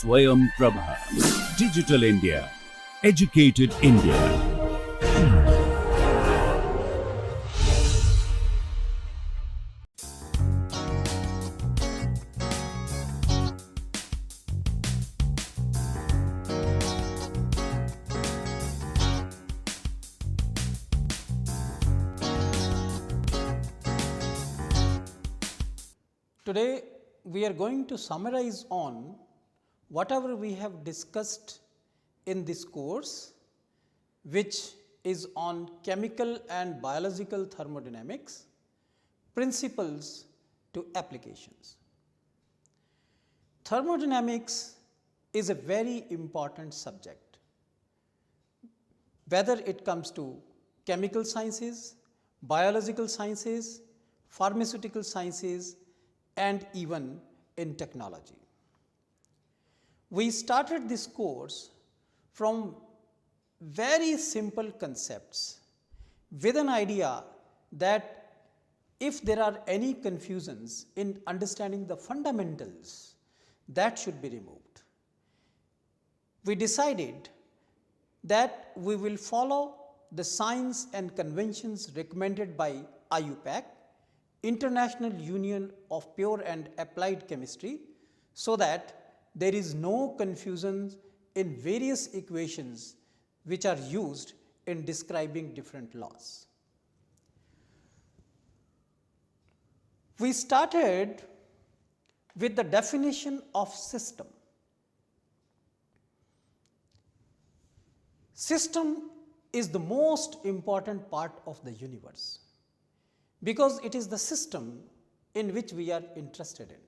Swayam Prabha. Digital India. Educated India. Today, we are going to summarize on whatever we have discussed in this course, which is on chemical and biological thermodynamics, principles to applications. Thermodynamics is a very important subject, whether it comes to chemical sciences, biological sciences, pharmaceutical sciences, and even in technology. We started this course from very simple concepts with an idea that if there are any confusions in understanding the fundamentals, that should be removed. We decided that we will follow the signs and conventions recommended by IUPAC, International Union of Pure and Applied Chemistry, so that there is no confusion in various equations which are used in describing different laws. We started with the definition of system. System is the most important part of the universe, because it is the system in which we are interested in.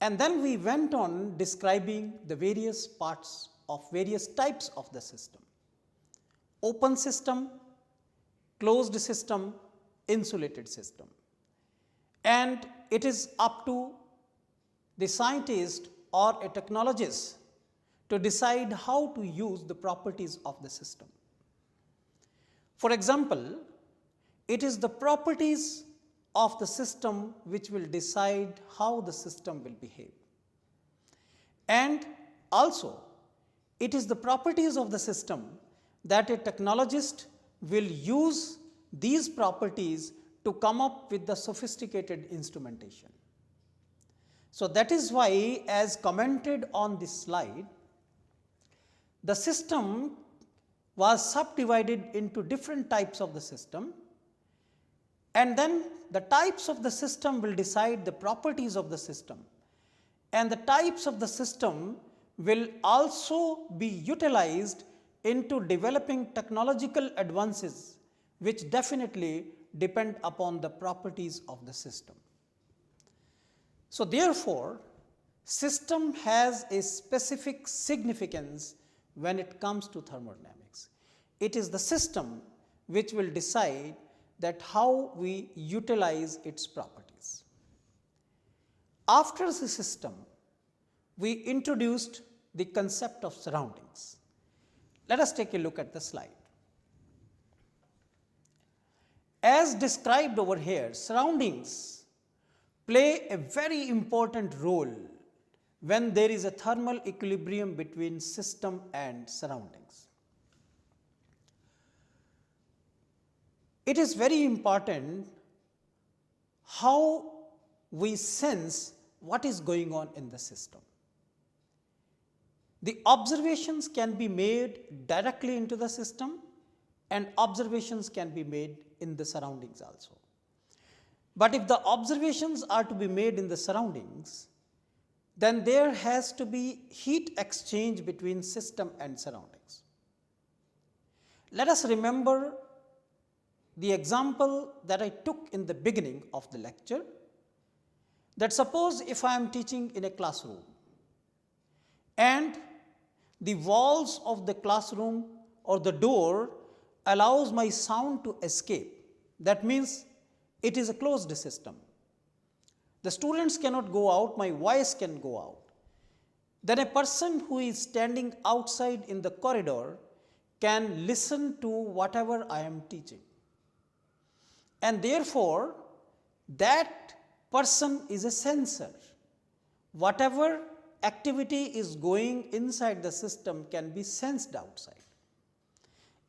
And then we went on describing the various parts of various types of the system: open system, closed system, insulated system. And it is up to the scientist or a technologist to decide how to use the properties of the system. For example, it is the properties of the system which will decide how the system will behave. And also, it is the properties of the system that a technologist will use these properties to come up with the sophisticated instrumentation. So that is why, as commented on this slide, the system was subdivided into different types of the system, and then the types of the system will decide the properties of the system, and the types of the system will also be utilized into developing technological advances which definitely depend upon the properties of the system. So therefore, system has a specific significance when it comes to thermodynamics. It is the system which will decide that how we utilize its properties. After the system, we introduced the concept of surroundings. Let us take a look at the slide. As described over here, surroundings play a very important role when there is a thermal equilibrium between system and surroundings. It is very important how we sense what is going on in the system. The observations can be made directly into the system, and observations can be made in the surroundings also. But if the observations are to be made in the surroundings, then there has to be heat exchange between system and surroundings. Let us remember the example that I took in the beginning of the lecture, that suppose if I am teaching in a classroom and the walls of the classroom or the door allows my sound to escape. That means it is a closed system. The students cannot go out, my voice can go out. Then a person who is standing outside in the corridor can listen to whatever I am teaching. And therefore, that person is a sensor. Whatever activity is going inside the system can be sensed outside,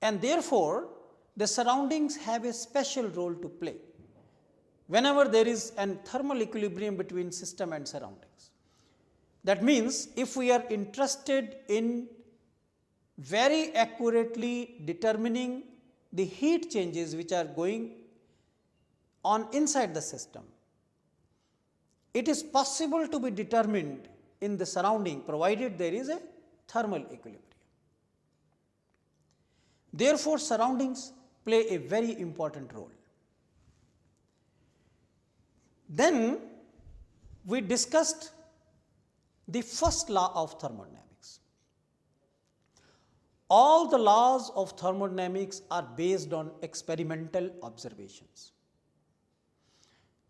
and therefore, the surroundings have a special role to play whenever there is a thermal equilibrium between system and surroundings. That means, if we are interested in very accurately determining the heat changes which are going on inside the system, it is possible to be determined in the surrounding provided there is a thermal equilibrium. Therefore, surroundings play a very important role. Then we discussed the first law of thermodynamics. All the laws of thermodynamics are based on experimental observations.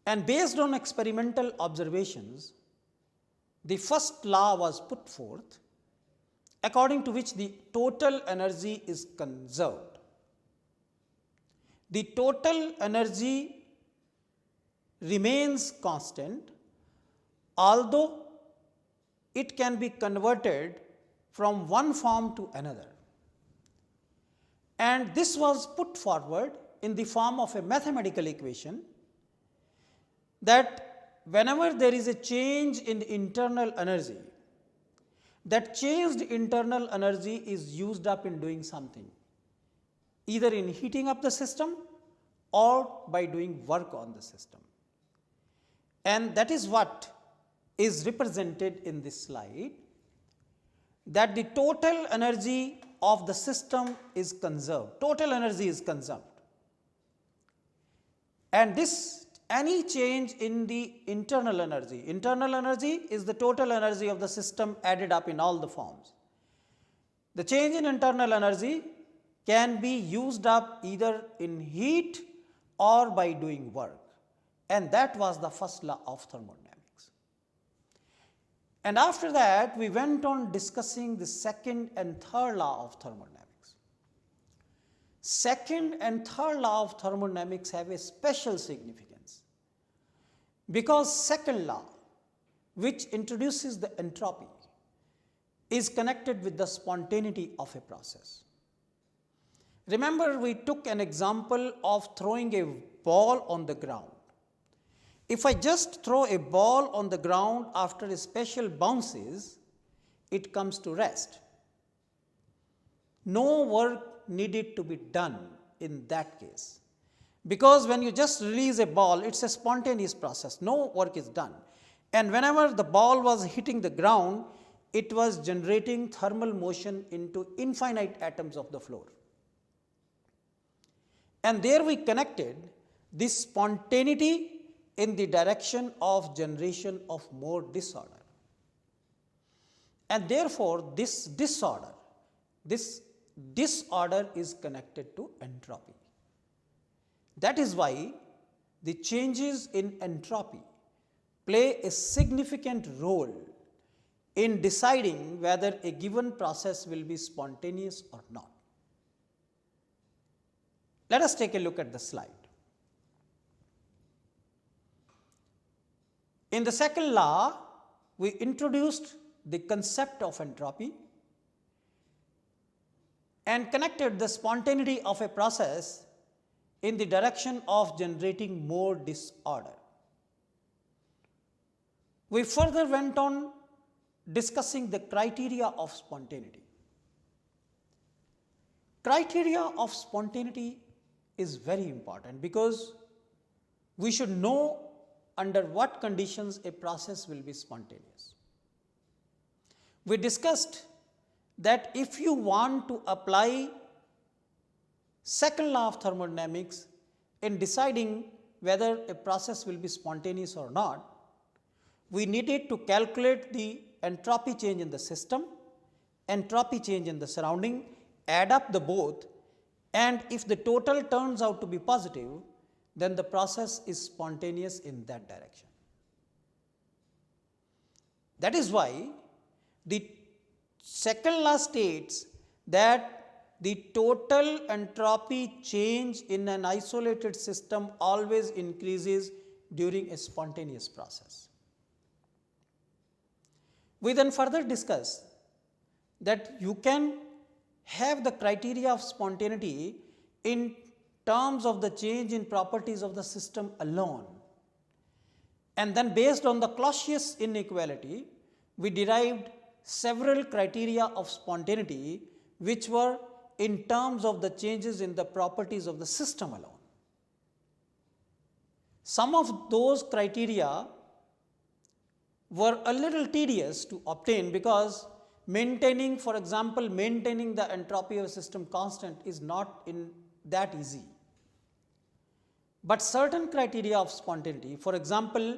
And based on experimental observations, the first law was put forth, according to which the total energy is conserved. The total energy remains constant, although it can be converted from one form to another. And this was put forward in the form of a mathematical equation that whenever there is a change in internal energy, that changed internal energy is used up in doing something, either in heating up the system or by doing work on the system. And that is what is represented in this slide, that the total energy of the system is conserved, total energy is conserved. And this, any change in the internal energy is the total energy of the system added up in all the forms. The change in internal energy can be used up either in heat or by doing work, and that was the first law of thermodynamics. And after that, we went on discussing the second and third law of thermodynamics. Second and third law of thermodynamics have a special significance, because second law, which introduces the entropy, is connected with the spontaneity of a process. Remember, we took an example of throwing a ball on the ground. If I just throw a ball on the ground after a special bounces, it comes to rest. No work needed to be done in that case, because when you just release a ball, it's a spontaneous process, no work is done. And whenever the ball was hitting the ground, it was generating thermal motion into infinite atoms of the floor. And there we connected this spontaneity in the direction of generation of more disorder. And therefore, this disorder is connected to entropy. That is why the changes in entropy play a significant role in deciding whether a given process will be spontaneous or not. Let us take a look at the slide. In the second law, we introduced the concept of entropy and connected the spontaneity of a process in the direction of generating more disorder. We further went on discussing the criteria of spontaneity. Criteria of spontaneity is very important, because we should know under what conditions a process will be spontaneous. We discussed that if you want to apply second law of thermodynamics in deciding whether a process will be spontaneous or not, we needed to calculate the entropy change in the system, entropy change in the surrounding, add up the both, and if the total turns out to be positive, then the process is spontaneous in that direction. That is why the second law states that the total entropy change in an isolated system always increases during a spontaneous process. We then further discuss that you can have the criteria of spontaneity in terms of the change in properties of the system alone. And then based on the Clausius inequality, we derived several criteria of spontaneity which were in terms of the changes in the properties of the system alone. Some of those criteria were a little tedious to obtain because maintaining, for example, maintaining the entropy of a system constant is not that easy. But certain criteria of spontaneity, for example,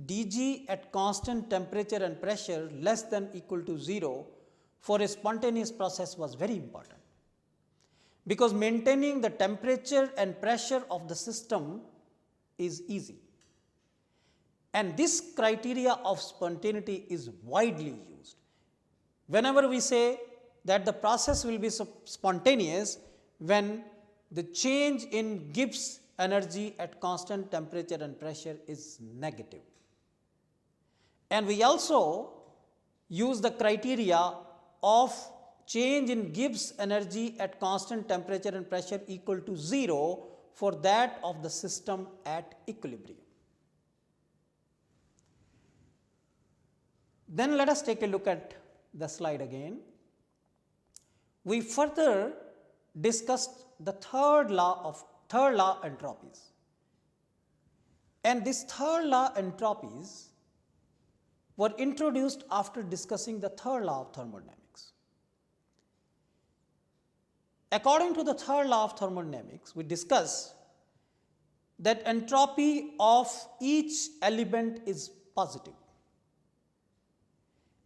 dG at constant temperature and pressure less than equal to 0 for a spontaneous process was very important, because maintaining the temperature and pressure of the system is easy. And this criteria of spontaneity is widely used. Whenever we say that the process will be spontaneous when the change in Gibbs energy at constant temperature and pressure is negative. And we also use the criteria of change in Gibbs energy at constant temperature and pressure equal to 0 for that of the system at equilibrium. Then let us take a look at the slide again. We further discussed the third law entropies. And this third law entropies were introduced after discussing the third law of thermodynamics. According to the third law of thermodynamics, we discuss that entropy of each element is positive,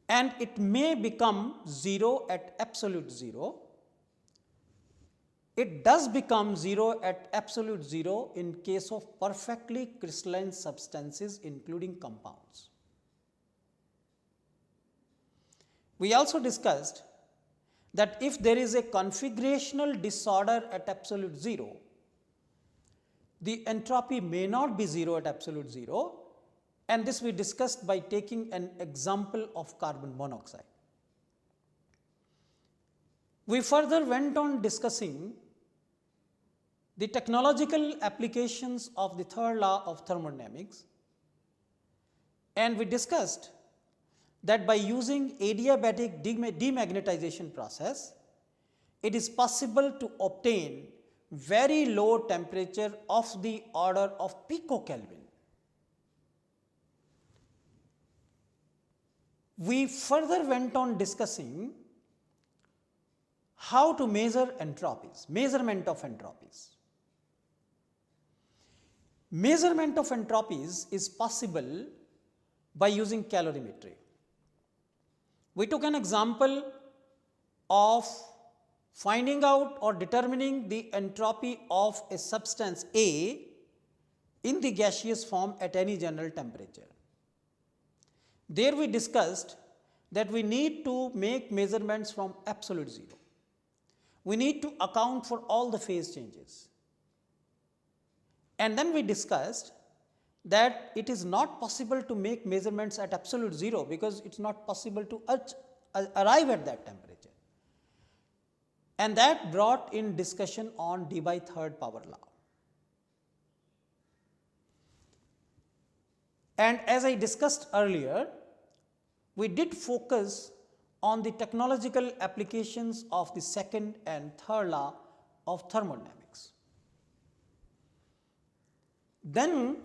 and it may become 0 at absolute 0. It does become 0 at absolute 0 in case of perfectly crystalline substances, including compounds. We also discussed that if there is a configurational disorder at absolute 0, the entropy may not be 0 at absolute 0, and this we discussed by taking an example of carbon monoxide. We further went on discussing the technological applications of the third law of thermodynamics, and we discussed that by using adiabatic demagnetization process, it is possible to obtain very low temperature of the order of picokelvin. We further went on discussing how to measure entropies, measurement of entropies. Measurement of entropies is possible by using calorimetry. We took an example of finding out or determining the entropy of a substance A in the gaseous form at any general temperature. There we discussed that we need to make measurements from absolute 0. We need to account for all the phase changes. And then we discussed that it is not possible to make measurements at absolute 0 because it is not possible to arrive at that temperature. And that brought in discussion on d by third power law. And as I discussed earlier, we did focus on the technological applications of the second and third law of thermodynamics. Then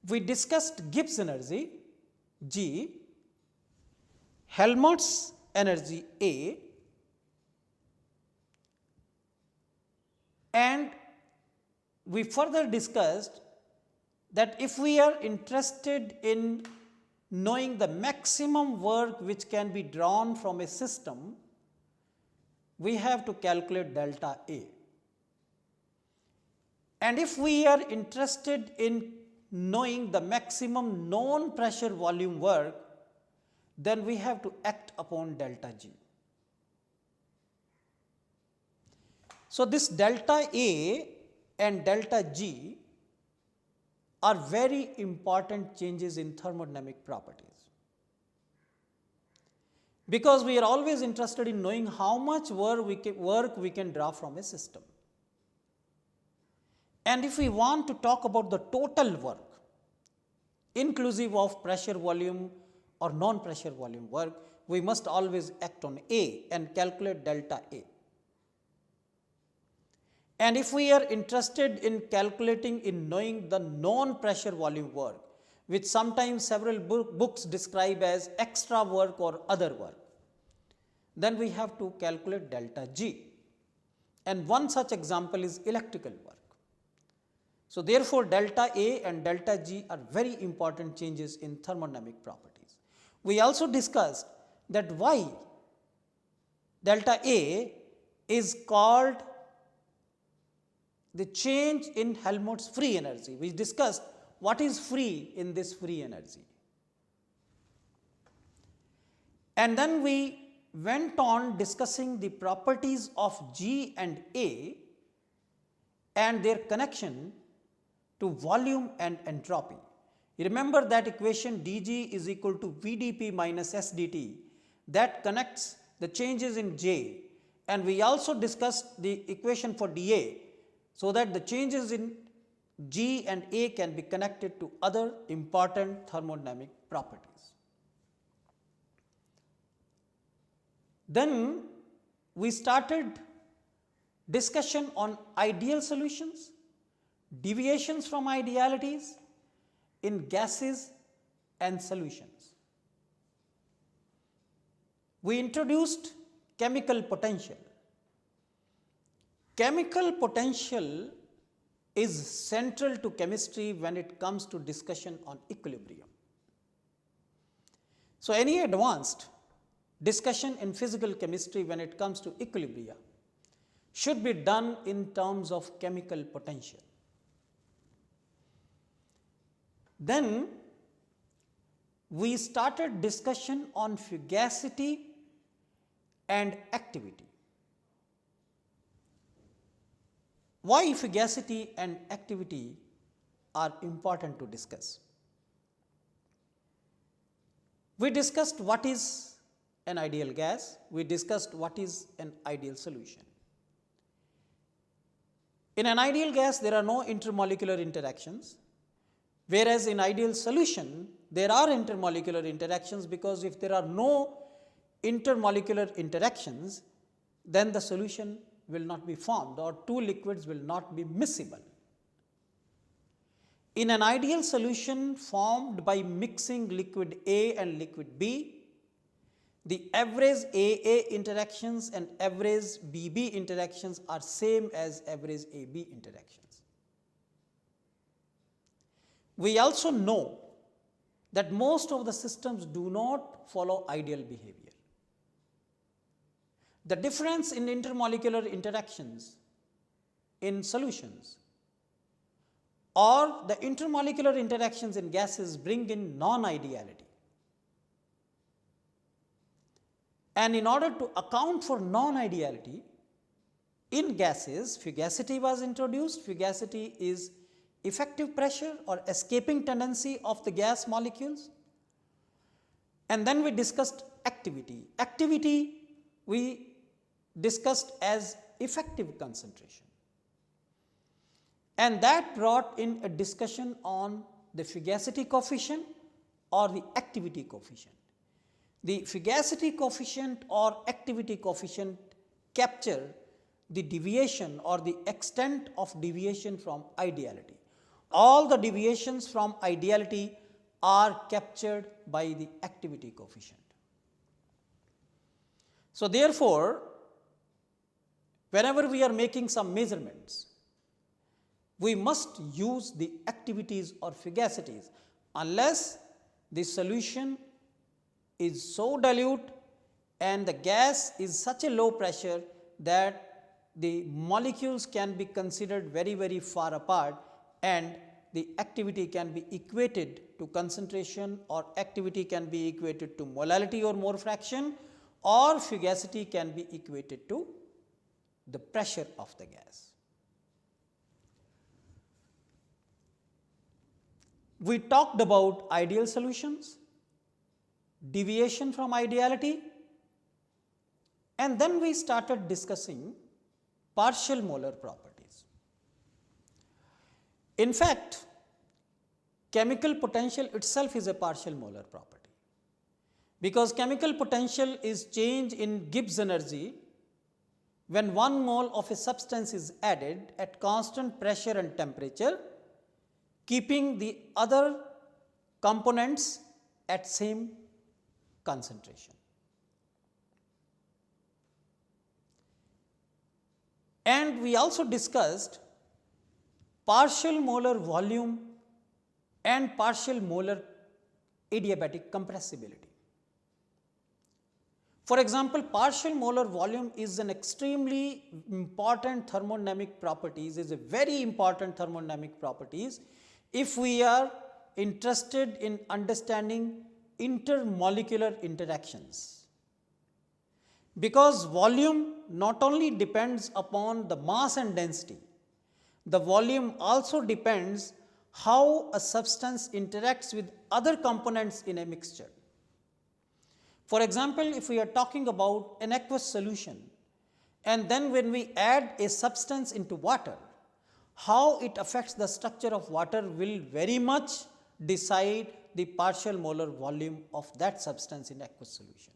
we discussed Gibbs energy G, Helmholtz energy A, and we further discussed that if we are interested in knowing the maximum work which can be drawn from a system, we have to calculate delta A. And if we are interested in knowing the maximum known pressure volume work, then we have to act upon delta G. So this delta A and delta G are very important changes in thermodynamic properties. because we are always interested in knowing how much work we can draw from a system. And if we want to talk about the total work, inclusive of pressure volume or non-pressure volume work, we must always act on A and calculate delta A. And if we are interested in calculating in knowing the non-pressure volume work, which sometimes several books describe as extra work or other work, then we have to calculate delta G. And one such example is electrical work. So therefore, delta A and delta G are very important changes in thermodynamic properties. We also discussed that why delta A is called the change in Helmholtz free energy. We discussed what is free in this free energy. And then we went on discussing the properties of G and A and their connection to volume and entropy. You remember that equation dG is equal to VdP minus SdT that connects the changes in J, and we also discussed the equation for dA so that the changes in G and A can be connected to other important thermodynamic properties. Then we started discussion on ideal solutions, deviations from idealities in gases and solutions. We introduced chemical potential. Chemical potential is central to chemistry when it comes to discussion on equilibrium. So any advanced discussion in physical chemistry when it comes to equilibria should be done in terms of chemical potential. Then we started discussion on fugacity and activity. Why fugacity and activity are important to discuss? We discussed what is an ideal gas, we discussed what is an ideal solution. In an ideal gas, there are no intermolecular interactions, whereas in ideal solution, there are intermolecular interactions, because if there are no intermolecular interactions, then the solution will not be formed or two liquids will not be miscible. In an ideal solution formed by mixing liquid A and liquid B, the average AA interactions and average BB interactions are same as average AB interactions. We also know that most of the systems do not follow ideal behavior. The difference in intermolecular interactions in solutions or the intermolecular interactions in gases bring in non-ideality. And in order to account for non-ideality, in gases, fugacity was introduced. Fugacity is effective pressure or escaping tendency of the gas molecules. And then we discussed activity. Activity we discussed as effective concentration. And that brought in a discussion on the fugacity coefficient or the activity coefficient. The fugacity coefficient or activity coefficient capture the deviation or the extent of deviation from ideality. All the deviations from ideality are captured by the activity coefficient. So therefore, whenever we are making some measurements, we must use the activities or fugacities unless the solution is so dilute and the gas is such a low pressure that the molecules can be considered very, very far apart and the activity can be equated to concentration or activity can be equated to molality or mole fraction, or fugacity can be equated to the pressure of the gas. We talked about ideal solutions, deviation from ideality And then we started discussing partial molar properties. In fact, chemical potential itself is a partial molar property, because chemical potential is change in Gibbs energy when 1 mole of a substance is added at constant pressure and temperature, keeping the other components at same concentration. And we also discussed partial molar volume and partial molar adiabatic compressibility. For example, partial molar volume is an extremely important thermodynamic properties, is a very important thermodynamic properties if we are interested in understanding intermolecular interactions. Because volume not only depends upon the mass and density, the volume also depends how a substance interacts with other components in a mixture. For example, if we are talking about an aqueous solution, and then when we add a substance into water, how it affects the structure of water will very much decide the partial molar volume of that substance in aqueous solution.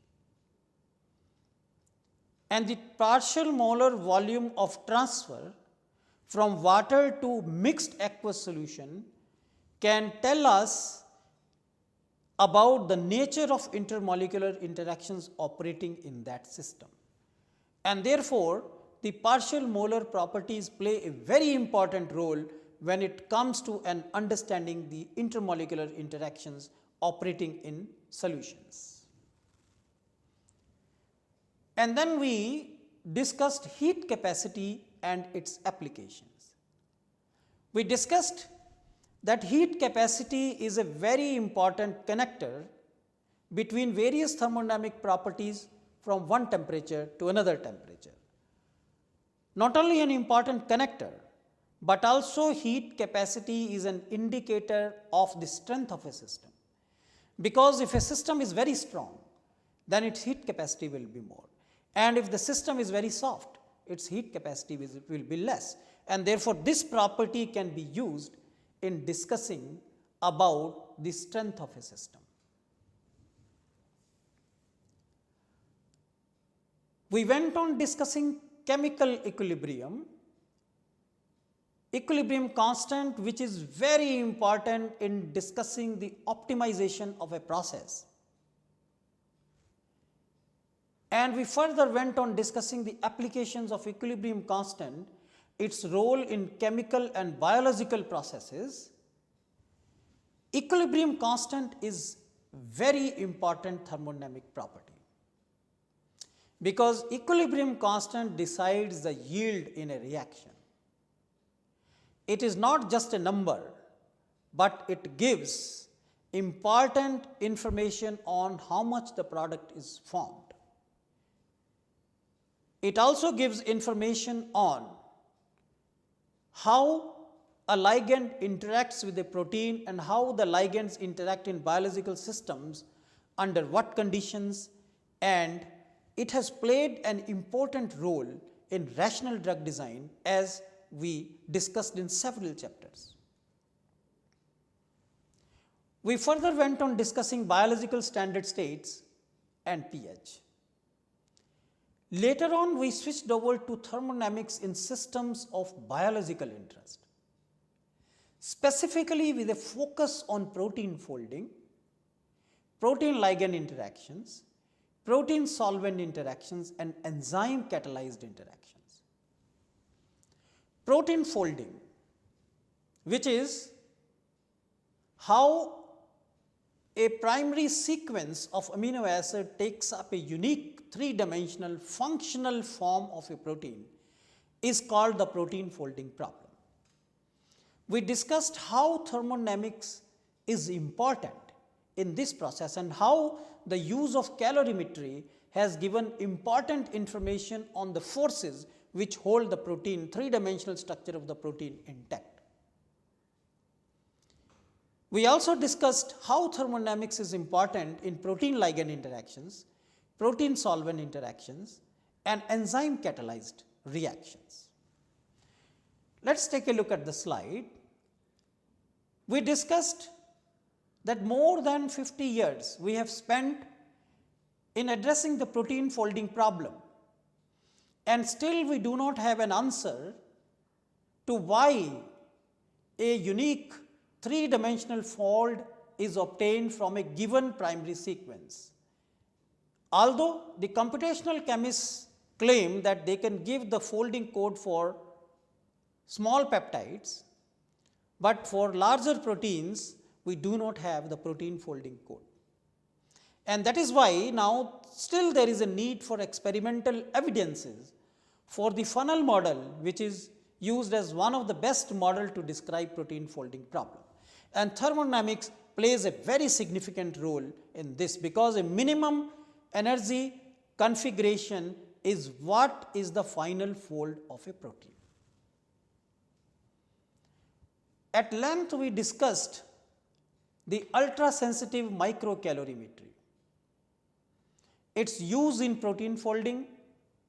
And the partial molar volume of transfer from water to mixed aqueous solution can tell us about the nature of intermolecular interactions operating in that system. And therefore, the partial molar properties play a very important role when it comes to an understanding the intermolecular interactions operating in solutions. And then we discussed heat capacity and its applications. We discussed that heat capacity is a very important connector between various thermodynamic properties from one temperature to another temperature. Not only an important connector, but also heat capacity is an indicator of the strength of a system. Because if a system is very strong, then its heat capacity will be more. And if the system is very soft, its heat capacity will be less. And therefore, this property can be used in discussing about the strength of a system. We went on discussing chemical equilibrium constant, which is very important in discussing the optimization of a process. And we further went on discussing the applications of equilibrium constant, its role in chemical and biological processes. Equilibrium constant is very important thermodynamic property, because equilibrium constant decides the yield in a reaction. It is not just a number, but it gives important information on how much the product is formed. It also gives information on how a ligand interacts with a protein and how the ligands interact in biological systems, under what conditions, and it has played an important role in rational drug design, as we discussed in several chapters. We further went on discussing biological standard states and pH. Later on, we switched over to thermodynamics in systems of biological interest, specifically with a focus on protein folding, protein ligand interactions, protein solvent interactions, and enzyme catalyzed interactions. Protein folding, which is how a primary sequence of amino acid takes up a unique three-dimensional functional form of a protein, is called the protein folding problem. We discussed how thermodynamics is important in this process and how the use of calorimetry has given important information on the forces which hold the protein, three-dimensional structure of the protein intact. We also discussed how thermodynamics is important in protein ligand interactions, protein solvent interactions, and enzyme catalyzed reactions. Let us take a look at the slide. We discussed that more than 50 years we have spent in addressing the protein folding problem, and still we do not have an answer to why a unique three-dimensional fold is obtained from a given primary sequence. Although the computational chemists claim that they can give the folding code for small peptides, but for larger proteins we do not have the protein folding code. And that is why now still there is a need for experimental evidences for the funnel model, which is used as one of the best model to describe protein folding problem. And thermodynamics plays a very significant role in this, because a minimum energy configuration is what is the final fold of a protein. At length we discussed the ultra sensitive microcalorimetry, its use in protein folding,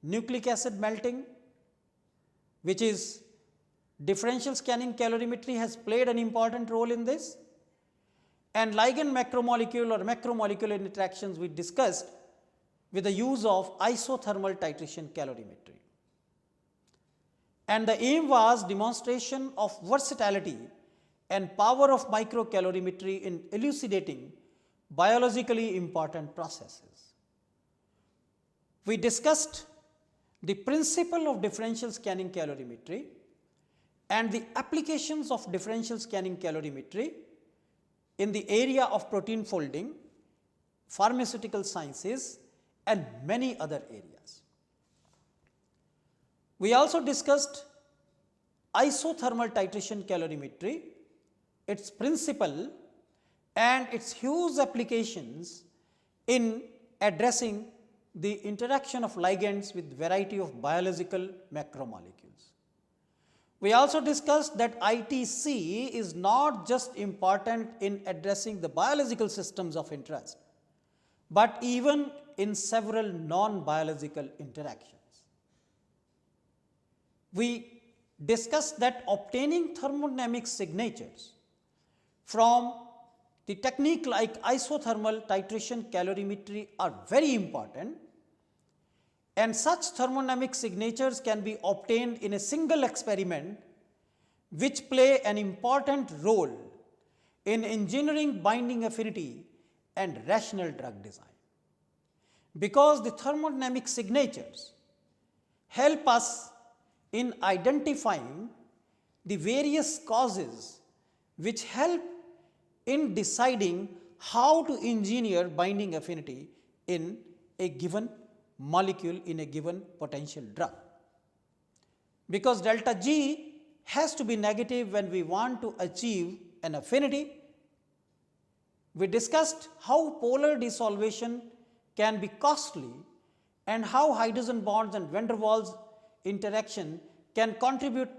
nucleic acid melting, which is differential scanning calorimetry has played an important role in this, and ligand macromolecule or macromolecular interactions we discussed with the use of isothermal titration calorimetry. And the aim was demonstration of versatility and power of microcalorimetry in elucidating biologically important processes. We discussed the principle of differential scanning calorimetry and the applications of differential scanning calorimetry in the area of protein folding, pharmaceutical sciences, and many other areas. We also discussed isothermal titration calorimetry, its principle and its huge applications in addressing the interaction of ligands with variety of biological macromolecules. We also discussed that ITC is not just important in addressing the biological systems of interest, but even in several non-biological interactions. We discussed that obtaining thermodynamic signatures from the technique like isothermal titration calorimetry are very important, and such thermodynamic signatures can be obtained in a single experiment, which play an important role in engineering binding affinity and rational drug design. Because the thermodynamic signatures help us in identifying the various causes which help in deciding how to engineer binding affinity in a given molecule, in a given potential drug. Because delta G has to be negative when we want to achieve an affinity. We discussed how polar desolvation can be costly and how hydrogen bonds and van der Waals interaction can contribute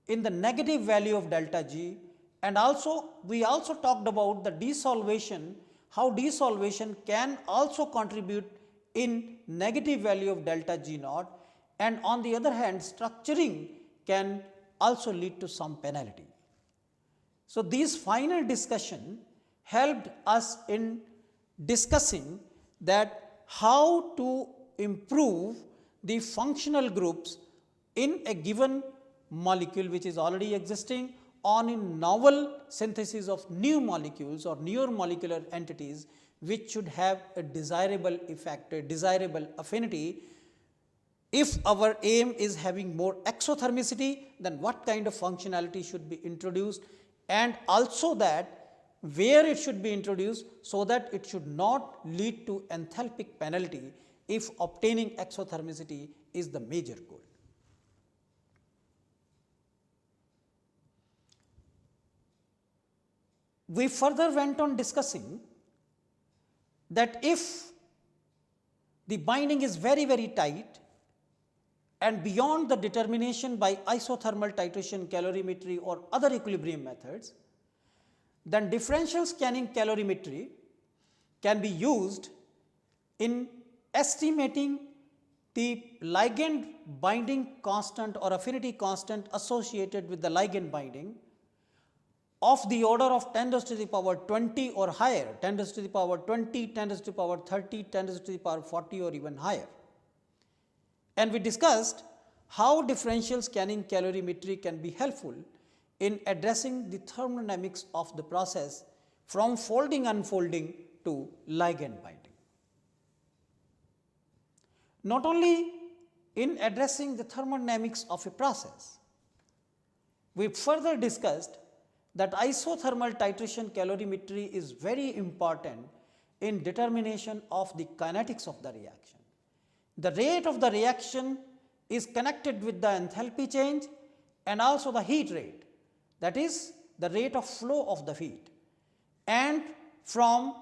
in the negative value of delta G. And also we also talked about the desolvation, how desolvation can also contribute in negative value of delta G naught, and on the other hand structuring can also lead to some penalty. So these final discussion helped us in discussing that how to improve the functional groups in a given molecule which is already existing, on in novel synthesis of new molecules or newer molecular entities which should have a desirable effect, a desirable affinity. If our aim is having more exothermicity, then what kind of functionality should be introduced, and also that where it should be introduced so that it should not lead to enthalpic penalty if obtaining exothermicity is the major goal. We further went on discussing that if the binding is very, very tight and beyond the determination by isothermal titration calorimetry or other equilibrium methods, then differential scanning calorimetry can be used in estimating the ligand binding constant or affinity constant associated with the ligand binding of the order of 10 raised to the power 20 or higher, 10 raised to the power 20, 10 raised to the power 30, 10 raised to the power 40 or even higher. And we discussed how differential scanning calorimetry can be helpful in addressing the thermodynamics of the process from folding unfolding to ligand binding. Not only in addressing the thermodynamics of a process, we further discussed that isothermal titration calorimetry is very important in determination of the kinetics of the reaction. The rate of the reaction is connected with the enthalpy change and also the heat rate, that is the rate of flow of the heat. And from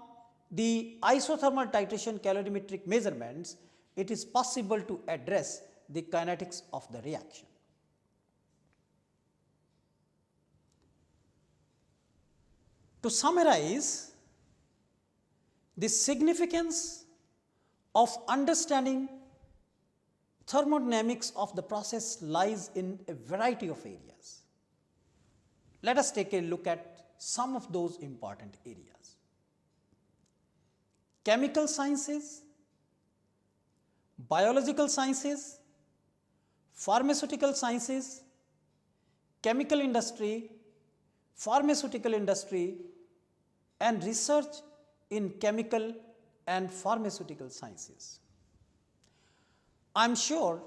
the isothermal titration calorimetric measurements, it is possible to address the kinetics of the reaction. To summarize, the significance of understanding thermodynamics of the process lies in a variety of areas. Let us take a look at some of those important areas. Chemical sciences, biological sciences, pharmaceutical sciences, chemical industry, pharmaceutical industry, and research in chemical and pharmaceutical sciences. I am sure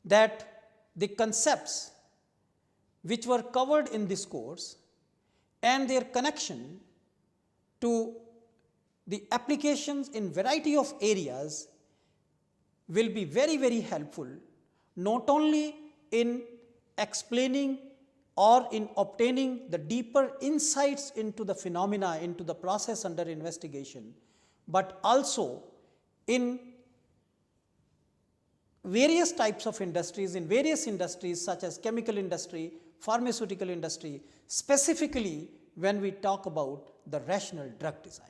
that the concepts which were covered in this course and their connection to the applications in variety of areas will be very, very helpful, not only in explaining or in obtaining the deeper insights into the phenomena, into the process under investigation, but also in various types of industries, in various industries such as chemical industry, pharmaceutical industry, specifically when we talk about the rational drug design.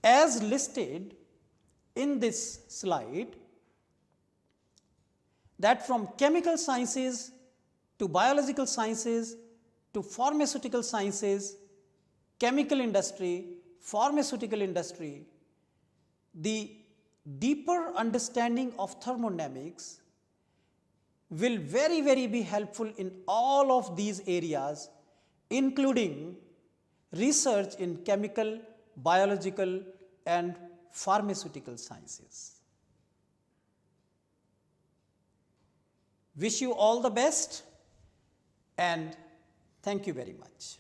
As listed in this slide, that from chemical sciences to biological sciences to pharmaceutical sciences, chemical industry, pharmaceutical industry, the deeper understanding of thermodynamics will very, very be helpful in all of these areas, including research in chemical, biological, and pharmaceutical sciences. Wish you all the best, and thank you very much.